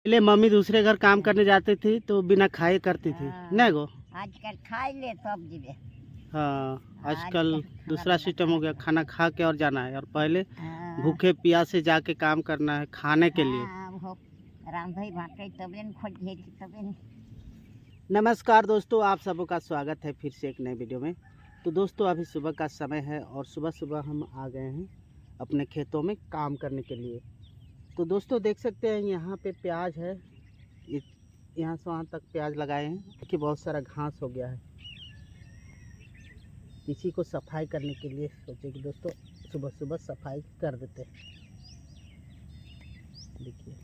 पहले मम्मी दूसरे घर काम करने जाती थी तो बिना खाए करती थी। नहीं गो आजकल खाई ले तब जीवे। हाँ, आजकल दूसरा सिस्टम हो गया, खाना खा के और जाना है। और पहले हाँ, भूखे प्यासे जाके काम करना है खाने के लिए। रांधई भाटे तबे न खोज घेर के तबे न। नमस्कार दोस्तों, आप सबों का स्वागत है फिर से एक नए वीडियो में। तो दोस्तों अभी सुबह का समय है और सुबह सुबह हम आ गए हैं अपने खेतों में काम करने के लिए। तो दोस्तों देख सकते हैं यहाँ पे प्याज है, यहाँ से वहाँ तक प्याज लगाए हैं। देखिए बहुत सारा घास हो गया है। इसी को सफाई करने के लिए सोचे कि दोस्तों सुबह सुबह सफाई कर देते हैं। देखिए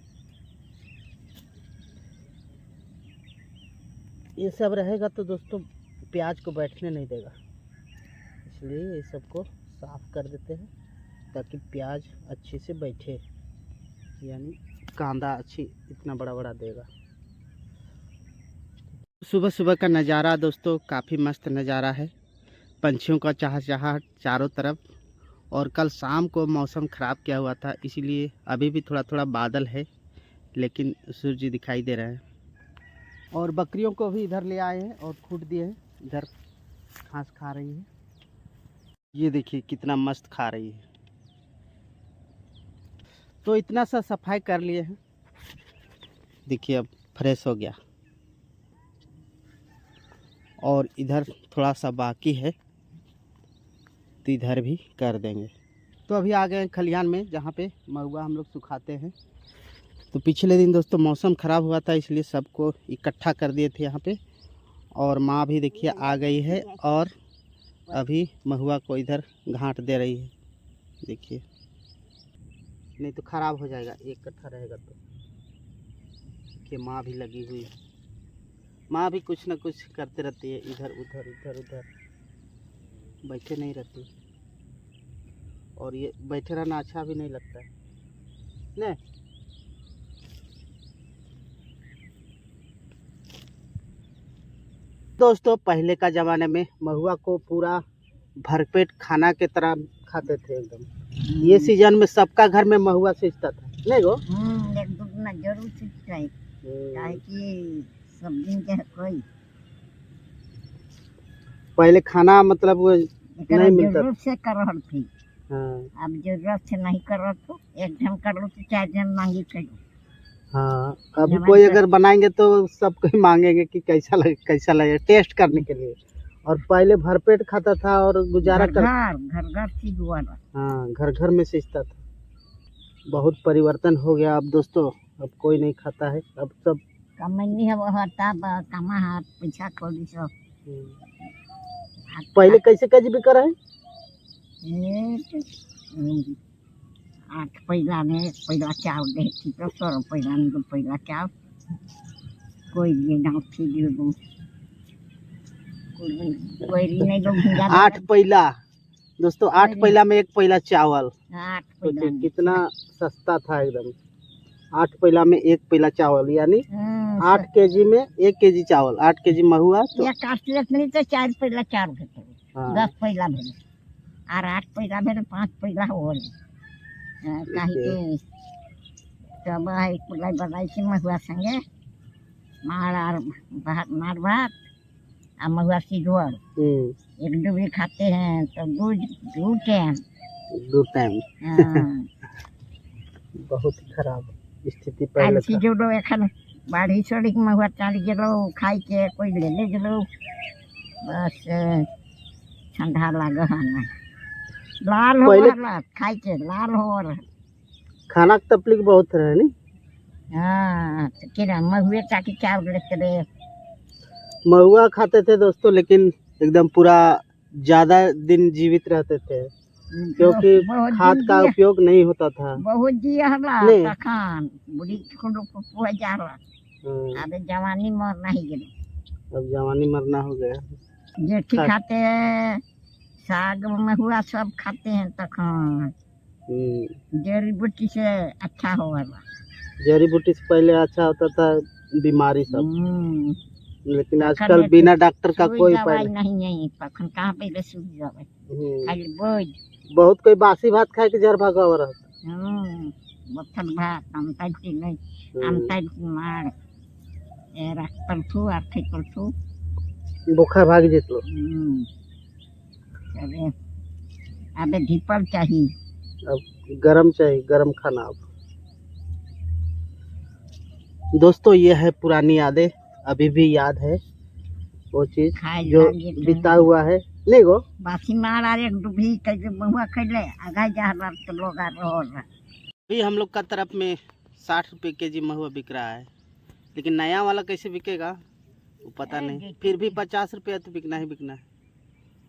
ये सब रहेगा तो दोस्तों प्याज को बैठने नहीं देगा, इसलिए ये सबको साफ कर देते हैं ताकि प्याज अच्छे से बैठे, यानी कांदा अच्छी इतना बड़ा बड़ा देगा। सुबह सुबह का नज़ारा दोस्तों काफ़ी मस्त नज़ारा है। पंछियों का चहचहाहट चारों तरफ। और कल शाम को मौसम ख़राब किया हुआ था, इसीलिए अभी भी थोड़ा थोड़ा बादल है लेकिन सूरज दिखाई दे रहा है। और बकरियों को भी इधर ले आए हैं और खूट दिए हैं, इधर घास खा रही है। ये देखिए कितना मस्त खा रही है। तो इतना सा सफाई कर लिए हैं, देखिए अब फ्रेश हो गया। और इधर थोड़ा सा बाकी है तो इधर भी कर देंगे। तो अभी आ गए खलिहान में जहाँ पे महुआ हम लोग सुखाते हैं। तो पिछले दिन दोस्तों मौसम ख़राब हुआ था, इसलिए सबको इकट्ठा कर दिए थे यहाँ पे। और माँ भी देखिए आ गई है और अभी महुआ को इधर घाट दे रही है। देखिए नहीं तो ख़राब हो जाएगा, एक इकट्ठा रहेगा तो। देखिए माँ भी लगी हुई है, माँ भी कुछ ना कुछ करते रहती है, इधर उधर इधर उधर बैठे नहीं रहती। और ये बैठे रहना अच्छा भी नहीं लगता है नहीं। दोस्तों पहले का ज़माने में महुआ को पूरा भरपेट खाना के तरह खाते थे एकदम। ये सीजन में सबका घर में महुआ सींचता था नहीं गो। एक दुगना जरूर सींचता है, काहे कि सब दिन के कोई पहले खाना मतलब वो नहीं मिलता जरूरत से कर रहा थी। हाँ। अब जरूरत से नहीं कर रहा तो एक जन कर लो तो चार जन मांगी करो। हाँ अभी कोई अगर बनाएंगे तो सबको ही मांगेंगे कि कैसा लगे टेस्ट करने के लिए। और पहले भरपेट खाता था और गुजारा कर घर घर सीखवा। हाँ घर घर में सींचता था। बहुत परिवर्तन हो गया अब दोस्तों, अब कोई नहीं खाता है, अब सब कमैनी है होता कमा हाथ पैसा कौड़ी सब। पहले कैसे कैसे बिका रहा है? 8 पहिला में पहिला चावल देती तो 100 पहिला में पहिला चावल कोई ये गाँव थी जो कोई नहीं लोग 8 पहिला दोस्तों, 8 पहिला में एक पहिला चावल। 8 सोचिए कितना सस्ता था एकदम। 8 पहिला में एक पहिला चावल, यानी 8 केजी में 1 केजी चावल। 8 केजी महुआ तो 4 पहिला चावल घेते 10 पहिला भेले और 8 पहिला भेले 5 पहिला होल काही के तब एक पहिला बनाई महुआ संगे मार और मार भात और महुआ सिधुआ एक डूबी खाते हैं तो दो टाइम बहुत खराब स्थिति पहले था। जो एखन बाढ़ी छोड़ी महुआ चाली गलो खाई के कोई ले गलो बस ठंडा लगा लाल हो खाई के लाल हो खाना की तकलीफ बहुत रहे नी। हाँ तो क्या महुए चाकी चावल लेते रहे। महुआ खाते थे दोस्तों, लेकिन एकदम पूरा ज्यादा दिन जीवित रहते थे क्योंकि खाद का उपयोग नहीं होता था। बहुत जिया तखान बुढ़ी को जा रहा अब जवानी मरना ही गए। अब जवानी मरना हो गया। जेठी खाते हैं साग महुआ सब खाते हैं तखान जड़ी बूटी से अच्छा होगा। जड़ी बूटी से पहले अच्छा होता था बीमारी सब, लेकिन आजकल बिना डॉक्टर का कोई दवाई नहीं है। तखन कहाँ पहले सूझ जावे खाली बोझ। बहुत कोई बासी भात खाए के जर भागा रहा। मथल भात हम तैती नहीं आमताई कुमार पलथू आर्थिक पलथू बुखार भाग जेतलो अबे अबे दीपल चाहिए अब गरम चाहिए, गरम खाना। अब दोस्तों ये है पुरानी यादें, अभी भी याद है वो चीज जो बीता हुआ है। ले गो बासी मार आ एक डूबी कैसे बहुआ खैले आगा जा रहा तो लोग आ रहा। अभी हम लोग का तरफ में 60 रुपये केजी महुआ बिक रहा है, लेकिन नया वाला कैसे बिकेगा वो पता नहीं। फिर भी 50 रुपया तो बिकना ही बिकना है।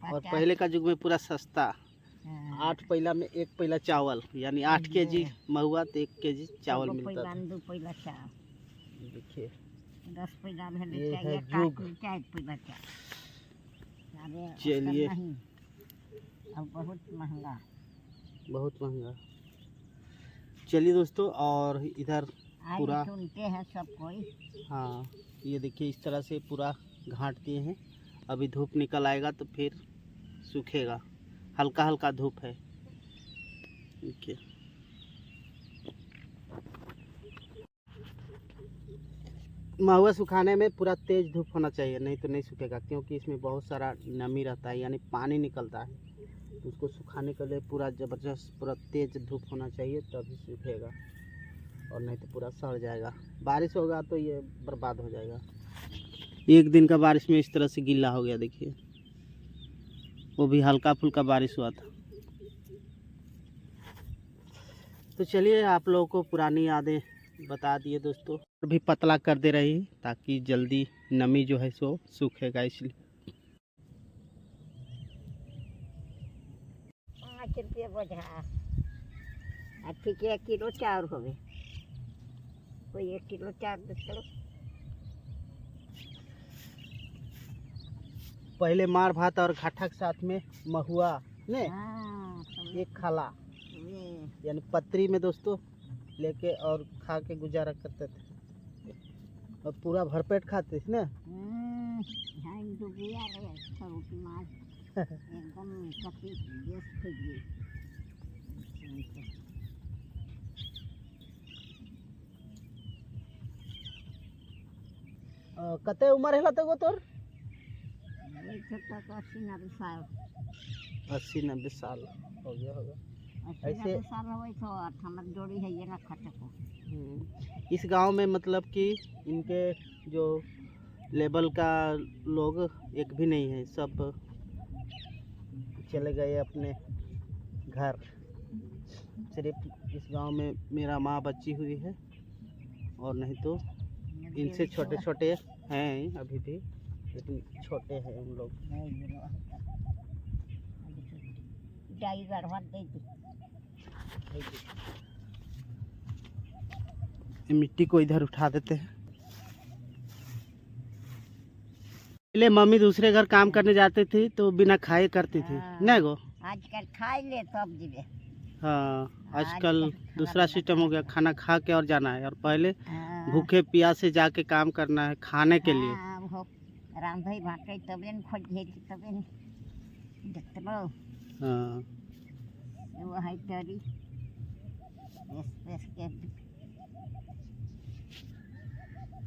और पहले का युग में पूरा सस्ता, 8 पैला में 1 पैला चावल, यानी 8 केजी महुआ तो 1 केजी चावल मिलता था। देखिए 10 पैला ये है जुग। चलिए अब बहुत महंगा, बहुत महंगा। चलिए दोस्तों, और इधर पूरा सुनते हैं सब कोई। हाँ ये देखिए इस तरह से पूरा घाट दिए हैं। अभी धूप निकल आएगा तो फिर सूखेगा, हल्का हल्का धूप है। देखिए महुआ सुखाने में पूरा तेज धूप होना चाहिए, नहीं तो नहीं सूखेगा, क्योंकि इसमें बहुत सारा नमी रहता है, यानी पानी निकलता है। तो उसको सुखाने के लिए पूरा ज़बरदस्त पूरा तेज धूप होना चाहिए, तभी सूखेगा, और नहीं तो पूरा सड़ जाएगा। बारिश होगा तो ये बर्बाद हो जाएगा। एक दिन का बारिश में इस तरह से गीला हो गया, देखिए वो भी हल्का फुल्का बारिश हुआ था। तो चलिए आप लोगों को पुरानी यादें बता दिए दोस्तों, भी पतला कर दे रही ताकि जल्दी नमी जो है सो सूखेगा, इसलिए। 5 रुपये बोझा ठीक है, 1 किलो चाउर हो गए, कोई 1 किलो चाउर दे चलो। पहले मार भात और घाटा के साथ में महुआ ने एक खाला, यानी पत्री में दोस्तों लेके और खा के गुजारा करते थे, और पूरा भरपेट खाते थे ना। एकदम कटी गैस फट गई। कते उम्र है तक तोर? 80-90 साल हो गया होगा। ऐसे साल हो तो हमारी जोड़ी है ये ना खटे को। इस गांव में मतलब कि इनके जो लेवल का लोग एक भी नहीं है, सब चले गए अपने घर। सिर्फ इस गांव में मेरा माँ बच्ची हुई है, और नहीं तो इनसे छोटे छोटे हैं अभी भी, लेकिन छोटे हैं उन लोग। मिट्टी को इधर उठा देते हैं। पहले मम्मी दूसरे घर काम करने जाते थे तो बिना खाए करती थी, नहीं गो? आजकल खाए ले तब जीवे। हाँ आजकल दूसरा सिस्टम हो गया, खाना खा के और जाना है, और पहले भूखे प्यासे जाके काम करना है खाने के लिए। रांधई भाटे तबे न खोज घेरी तबे न देखलो। हाँ वो है तरी एस के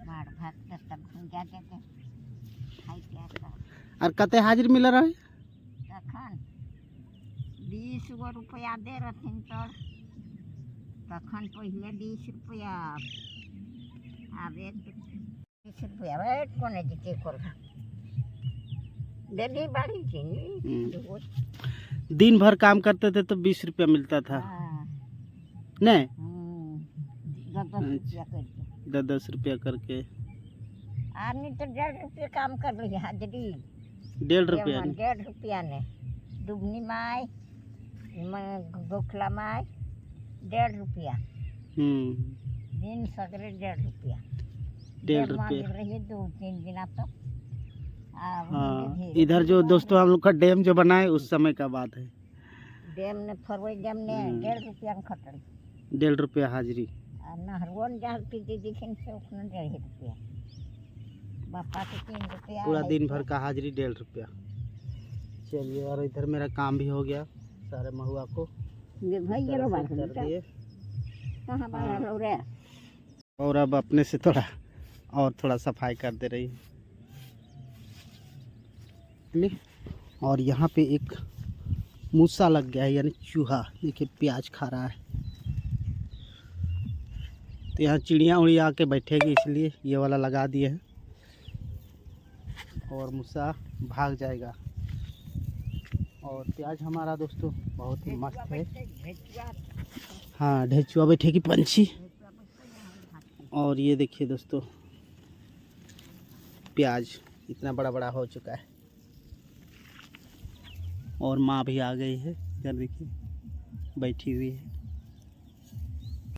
मार भात तब जा के खाई क्या। और कते हाजिर मिल रहा है? तखन 20 गो रुपया दे रहथिन तो तखन पहले 20 रुपया, अब 20 रुपया बैठ कोने जीते कर डेली बाड़ी थी। दिन भर काम करते थे तो 20 रुपया मिलता था। नहीं 10 रुपया करके आदमी तो 1.5 रुपया काम कर रही हाजरी। 1.5 रुपया 1.5 रुपया ने डुबनी माय गोखला माय 1.5 रुपया दिन सगरे 1.5 रुपया। 1.5 रुपया रही 2-3 दिन तो। हाँ इधर जो दोस्तों हम लोग का डैम जो बना है उस समय का बात है। डैम ने फरवरी डैम ने 1.5 रुपया खटड़ी, 1.5 रुपया हाजिरी। नहरवन जहाँ पीती दिखन से उसने 1.5 रुपया, बापा के 3 रुपया, पूरा दिन भर का हाजिरी 1.5 रुपया। चलिए, और इधर मेरा काम भी हो गया, सारे महुआ को भाई ये लो बाहर कर दिए। कहाँ बाहर हो रहा है। और अब अपने से थोड़ा सफाई कर दे रही है। और यहाँ पे एक मूसा लग गया है, यानी चूहा। देखिए प्याज खा रहा है। तो यहाँ चिड़िया उड़िया आके बैठेगी, इसलिए ये वाला लगा दिए हैं और मूसा भाग जाएगा। और प्याज हमारा दोस्तों बहुत ही मस्त है। हाँ, ढेचुआ बैठेगी पंछी। और ये देखिए दोस्तों, प्याज इतना बड़ा बड़ा हो चुका है। और माँ भी आ गई है, इधर देखिए बैठी हुई है।